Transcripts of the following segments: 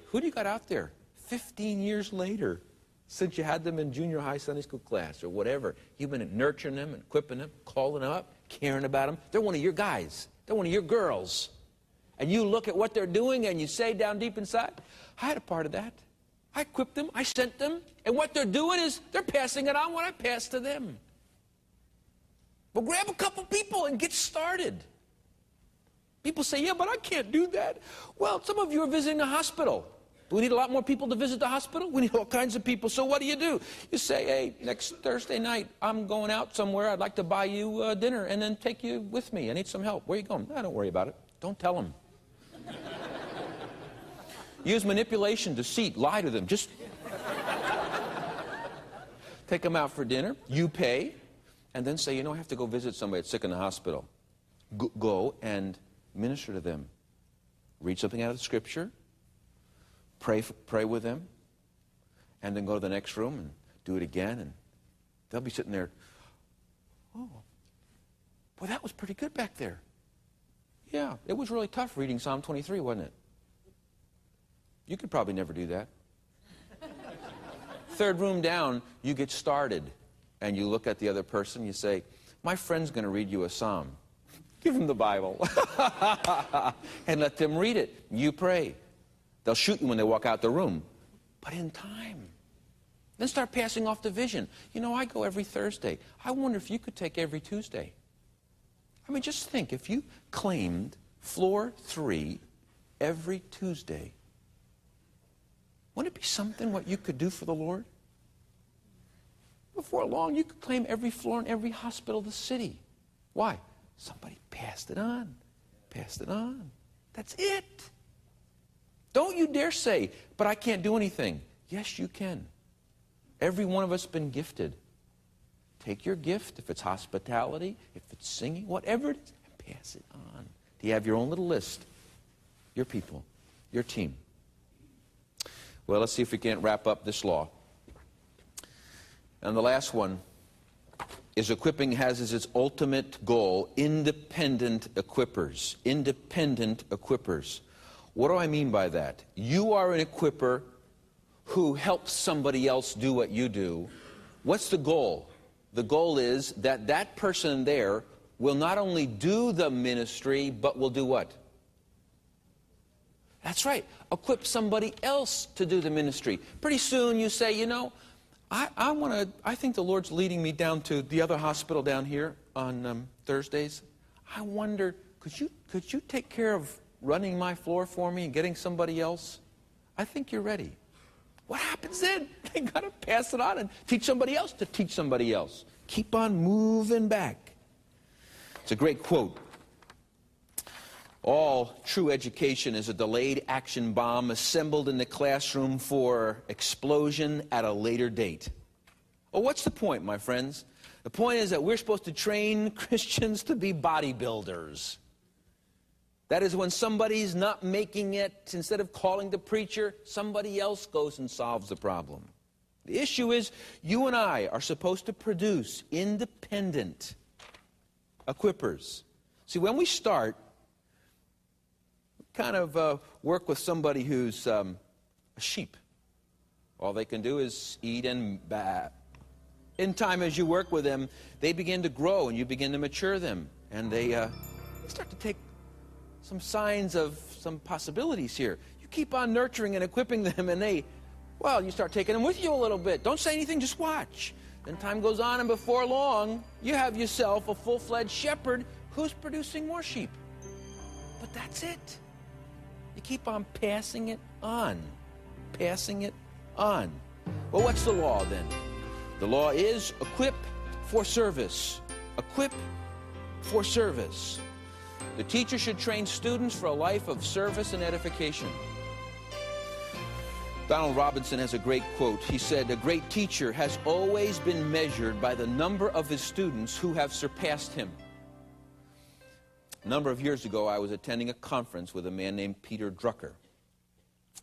Who do you got out there 15 years later since you had them in junior high Sunday school class or whatever? You've been nurturing them and equipping them, calling them up, caring about them. They're one of your guys. They're one of your girls. And you look at what they're doing and you say down deep inside, I had a part of that. I equipped them. I sent them. And what they're doing is they're passing it on what I passed to them. But grab a couple people and get started. People say, yeah, but I can't do that. Well, some of you are visiting a hospital. Do we need a lot more people to visit the hospital? We need all kinds of people. So what do? You say, hey, next Thursday night, I'm going out somewhere. I'd like to buy you dinner and then take you with me. I need some help. Where are you going? No, don't worry about it. Don't tell them. Use manipulation, deceit, lie to them. Just take them out for dinner. You pay. And then say, I have to go visit somebody that's sick in the hospital. Go and minister to them. Read something out of the Scripture. Pray with them. And then go to the next room and do it again. And they'll be sitting there. Oh, boy, that was pretty good back there. Yeah, it was really tough reading Psalm 23, wasn't it? You could probably never do that. Third room down, you get started. And you look at the other person, you say, my friend's going to read you a psalm. Give him the Bible. And let them read it. You pray. They'll shoot you when they walk out the room. But in time. Then start passing off the vision. I go every Thursday. I wonder if you could take every Tuesday. I mean, just think, if you claimed floor 3 every Tuesday, wouldn't it be something what you could do for the Lord? Before long, you could claim every floor in every hospital of the city. Why? Somebody passed it on. Passed it on. That's it. Don't you dare say, but I can't do anything. Yes, you can. Every one of us has been gifted. Take your gift, if it's hospitality, if it's singing, whatever it is, and pass it on. Do you have your own little list? Your people, your team. Well, let's see if we can't wrap up this law. And the last one is equipping has as its ultimate goal independent equippers. Independent equippers. What do I mean by that? You are an equipper who helps somebody else do what you do. What's the goal? The goal is that that person there will not only do the ministry, but will do what? That's right. Equip somebody else to do the ministry. Pretty soon you say, I think the Lord's leading me down to the other hospital down here on Thursdays. I wonder, could you take care of running my floor for me and getting somebody else? I think you're ready. What happens then? They got to pass it on and teach somebody else to teach somebody else. Keep on moving back. It's a great quote. All true education is a delayed action bomb assembled in the classroom for explosion at a later date. Well, what's the point, my friends? The point is that we're supposed to train Christians to be bodybuilders. That is, when somebody's not making it, instead of calling the preacher, somebody else goes and solves the problem. The issue is, you and I are supposed to produce independent equippers. See, when we start, kind of work with somebody who's a sheep. All they can do is eat and bat. In time, as you work with them, they begin to grow and you begin to mature them. And they start to take some signs of some possibilities here. You keep on nurturing and equipping them and you start taking them with you a little bit. Don't say anything, just watch. Then time goes on and before long, you have yourself a full-fledged shepherd who's producing more sheep. But that's it. You keep on passing it on. Passing it on. Well, what's the law then? The law is equip for service. Equip for service. The teacher should train students for a life of service and edification. Donald Robinson has a great quote. He said, "A great teacher has always been measured by the number of his students who have surpassed him." A number of years ago, I was attending a conference with a man named Peter Drucker.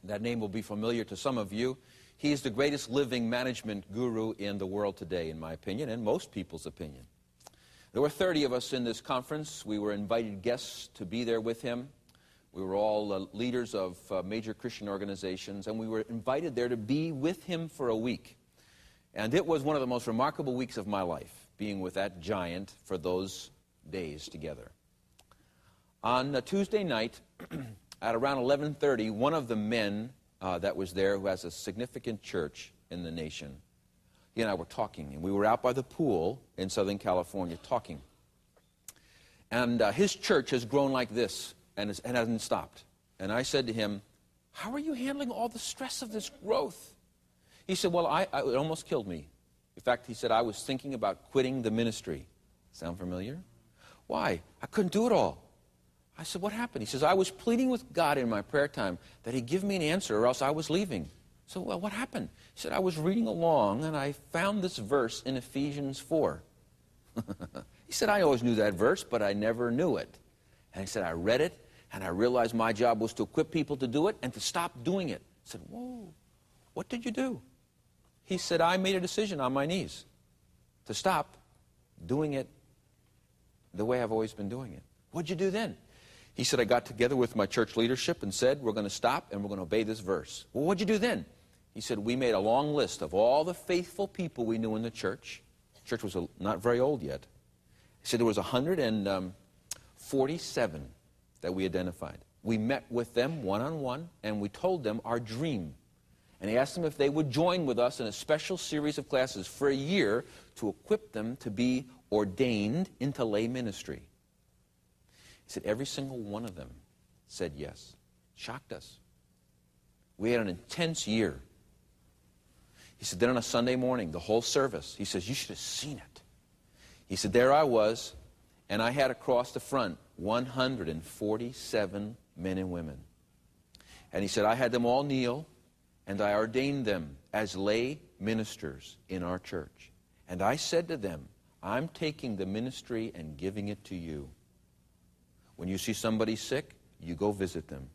That name will be familiar to some of you. He is the greatest living management guru in the world today, in my opinion, and most people's opinion. There were 30 of us in this conference. We were invited guests to be there with him. We were all leaders of major Christian organizations, and we were invited there to be with him for a week. And it was one of the most remarkable weeks of my life, being with that giant for those days together. On a Tuesday night, at around 11:30, one of the men that was there, who has a significant church in the nation, he and I were talking, and we were out by the pool in Southern California talking. And his church has grown like this and hasn't stopped. And I said to him, "How are you handling all the stress of this growth?" He said, "Well, it almost killed me. In fact," he said, "I was thinking about quitting the ministry." Sound familiar? Why? I couldn't do it all. I said, "What happened?" He says, "I was pleading with God in my prayer time that he'd give me an answer or else I was leaving." So, well, what happened? He said, "I was reading along and I found this verse in Ephesians 4. He said, "I always knew that verse, but I never knew it." And he said, "I read it, and I realized my job was to equip people to do it and to stop doing it." I said, "Whoa, what did you do?" He said, "I made a decision on my knees to stop doing it the way I've always been doing it." "What'd you do then?" He said, "I got together with my church leadership and said, we're going to stop and we're going to obey this verse." "Well, what'd you do then?" He said, "We made a long list of all the faithful people we knew in the church." The church was not very old yet. He said there was 147 that we identified. We met with them one-on-one, and we told them our dream. And he asked them if they would join with us in a special series of classes for a year to equip them to be ordained into lay ministry. He said every single one of them said yes. Shocked us. We had an intense year. He said then on a Sunday morning, the whole service, he says, "You should have seen it." He said, there I was, and I had across the front 147 men and women. And he said, I had them all kneel, and I ordained them as lay ministers in our church. And I said to them, I'm taking the ministry and giving it to you. When you see somebody sick, you go visit them.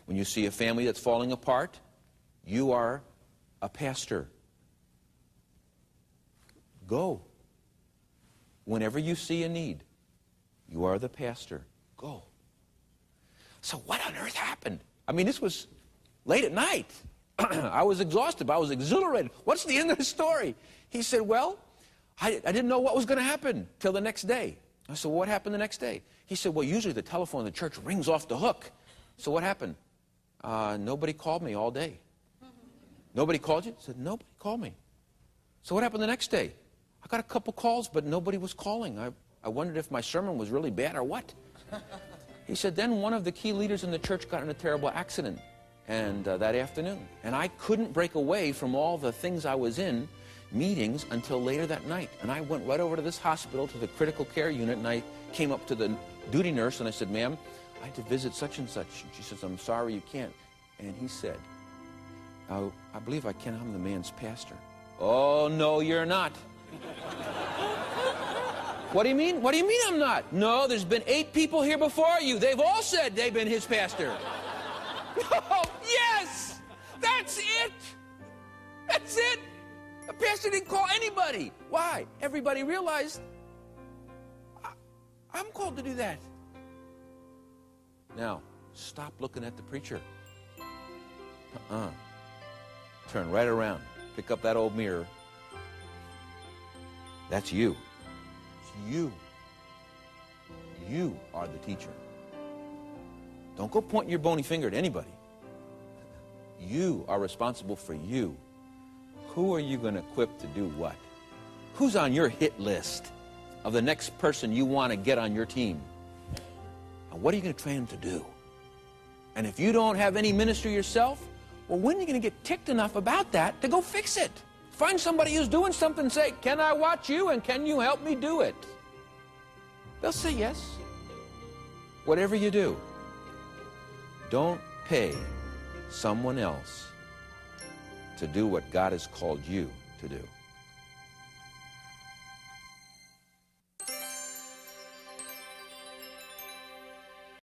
When you see a family that's falling apart, you are a pastor. Go. Whenever you see a need, you are the pastor. Go. So what on earth happened? I mean, this was late at night. I was exhausted, but I was exhilarated. What's the end of the story? He said, well, I didn't know what was going to happen till the next day. I said, well, what happened the next day? He said, well, usually the telephone in the church rings off the hook. So what happened? Nobody called me all day. Nobody called you? I said, nobody called me. So what happened the next day? I got a couple calls, but nobody was calling. I wondered if my sermon was really bad or what. He said, then one of the key leaders in the church got in a terrible accident and that afternoon. And I couldn't break away from all the things I was in, meetings, until later that night. And I went right over to this hospital, to the critical care unit, and I came up to the duty nurse and I said, ma'am, I had to visit such and such. And she says, I'm sorry you can't. And he said, I believe I can. I'm the man's pastor. Oh, no, you're not. What do you mean? What do you mean I'm not? No, there's been 8 people here before you. They've all said they've been his pastor. Oh, yes! That's it! That's it! The pastor didn't call anybody. Why? Everybody realized I'm called to do that. Now, stop looking at the preacher. Turn right around. Pick up that old mirror. That's you. It's you. You are the teacher. Don't go pointing your bony finger at anybody. You are responsible for you. Who are you going to equip to do what? Who's on your hit list of the next person you want to get on your team? And what are you going to train them to do? And if you don't have any ministry yourself, well, when are you going to get ticked enough about that to go fix it? Find somebody who's doing something and say, can I watch you and can you help me do it? They'll say yes. Whatever you do, don't pay someone else to do what God has called you to do.